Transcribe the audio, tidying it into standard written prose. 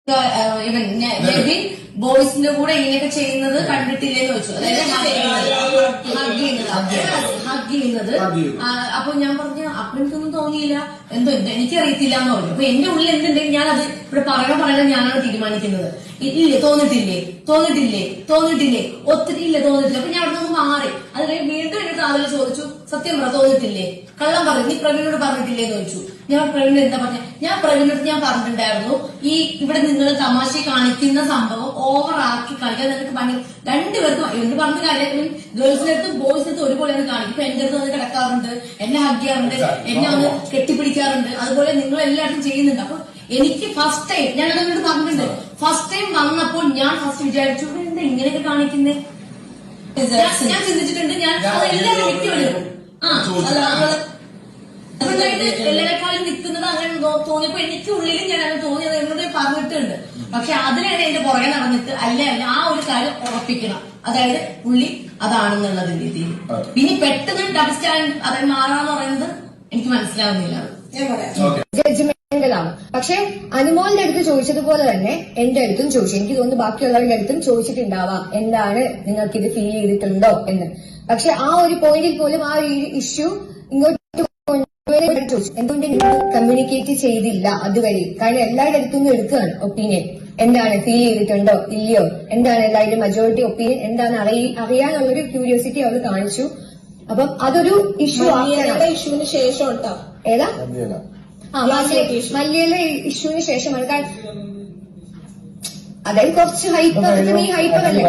ഇവൻ ബോയ്സിന്റെ കൂടെ ഇങ്ങനെയൊക്കെ ചെയ്യുന്നത് കണ്ടിട്ടില്ലേന്ന് വെച്ചു. അതായത് ഹഗ് ചെയ്യുന്നത്. അപ്പൊ ഞാൻ പറഞ്ഞു അപ്പൊ എനിക്കൊന്നും തോന്നിയില്ല, എന്തോ എനിക്കറിയത്തില്ല എന്ന് പറഞ്ഞു. അപ്പൊ എന്റെ ഉള്ളിൽ എന്തുണ്ടെങ്കിൽ ഞാനത് ഇവിടെ പറയണം ഞാനാണ് തീരുമാനിക്കുന്നത്. ഇല്ലേ തോന്നിട്ടില്ലേ ഒത്തിരി ഇല്ല തോന്നിട്ടില്ല. അപ്പൊ ഞാൻ അവിടെ നിന്ന് മാറി. അത് കഴിഞ്ഞ് വീണ്ടും എന്റെ താവല് ചോദിച്ചു, സത്യം പറ തോന്നിട്ടില്ലേ, കള്ളം പറഞ്ഞു, നീ പ്രവീണോട് പറഞ്ഞിട്ടില്ലേ എന്ന് ചോദിച്ചു. ഞാൻ പ്രവീണോട് എന്താ പറഞ്ഞ, ഞാൻ പ്രവീണോട് ഞാൻ പറഞ്ഞിട്ടുണ്ടായിരുന്നു ഇവിടെ നിങ്ങൾ തമാശ കാണിക്കുന്ന സംഭവം ഓവറാക്കി കളിക്കാൻ നിങ്ങൾക്ക് ഭയങ്കര രണ്ടുപേർക്കും എന്ന് പറഞ്ഞ കാര്യം ഗേൾസിന്റെ അടുത്തും ബോയ്സിന്റെ അടുത്തും ഒരുപോലെയാണ് കാണിക്കും. ഇപ്പൊ എന്റെ അടുത്ത് വന്ന് കിടക്കാറുണ്ട്, എന്നെ ഹഗ് ചെയ്യാറുണ്ട്, എന്നെ ഒന്ന് കെട്ടിപ്പിടിക്കാറുണ്ട്. അതുപോലെ നിങ്ങൾ എല്ലാവരും ചെയ്യുന്നുണ്ട്. അപ്പൊ എനിക്ക് ഫസ്റ്റ് ടൈം ഞാൻ അതങ്ങോട്ട് പറഞ്ഞിട്ടുണ്ട്. ഫസ്റ്റ് ടൈം വന്നപ്പോൾ ഞാൻ ഫസ്റ്റ് വിചാരിച്ചു എന്താ ഇങ്ങനെയൊക്കെ കാണിക്കുന്നേ, ഞാൻ ചിന്തിച്ചിട്ടുണ്ട്. ഞാൻ അതെല്ലാവരും വ്യക്തിവരും എല്ലാരെക്കാളും നിൽക്കുന്നത് അങ്ങനെ തോന്നിയപ്പോ എനിക്ക് ഉള്ളിലും ഞാൻ അങ്ങനെ തോന്നിയത് എന്നോട് പറഞ്ഞിട്ടുണ്ട്. പക്ഷെ അതിനാണ് എന്റെ പുറകെ നടന്നിട്ട് അല്ല ആ ഒരു കാര്യം ഉറപ്പിക്കണം, അതായത് പുള്ളി അതാണെന്നുള്ള രീതിയിൽ. പിന്നെ പെട്ടെന്ന് ഡബിൾ സ്റ്റാൻഡ് അതായത് മാറാന്ന് പറയുന്നത് എനിക്ക് മനസ്സിലാവുന്നില്ല. ജഡ്ജ്മെന്റലാണ്. പക്ഷെ അനുമോളിന്റെ അടുത്ത് ചോദിച്ചതുപോലെ തന്നെ എന്റെ അടുത്തും ചോദിച്ചു. എനിക്ക് തോന്നുന്നു ബാക്കിയുള്ളവരുടെ അടുത്തും ചോദിച്ചിട്ടുണ്ടാവാം എന്താണ് നിങ്ങൾക്ക് ഇത് ഫീൽ ചെയ്തിട്ടുണ്ടോ എന്ന്. പക്ഷെ ആ ഒരു പോയിന്റിൽ പോലും ആ ഒരു ഇഷ്യൂ ഇങ്ങോട്ട് ചോദിച്ചു എന്തുകൊണ്ട് നിങ്ങൾ കമ്മ്യൂണിക്കേറ്റ് ചെയ്തില്ല അതുവരെ. കാരണം എല്ലാവരുടെ അടുത്തുനിന്നും എടുക്കുകയാണ് ഒപ്പീനിയൻ, എന്താണ് ഫീൽ ചെയ്തിട്ടുണ്ടോ ഇല്ലയോ, എന്താണ് എല്ലാവരുടെ മജോറിറ്റി ഒപ്പീനിയൻ എന്താണ് അറിയാനുള്ളൊരു ക്യൂരിയോസിറ്റി അവർ കാണിച്ചു. അപ്പം അതൊരു ഇഷ്യൂ ഇഷ്യൂവിന് ശേഷം ഏതാ മല്ലിയിലെ ഇഷ്യൂവിന് ശേഷമാണ്. അതായത് കുറച്ച് ഹൈപ്പർ, ഹൈപ്പർ അല്ലേ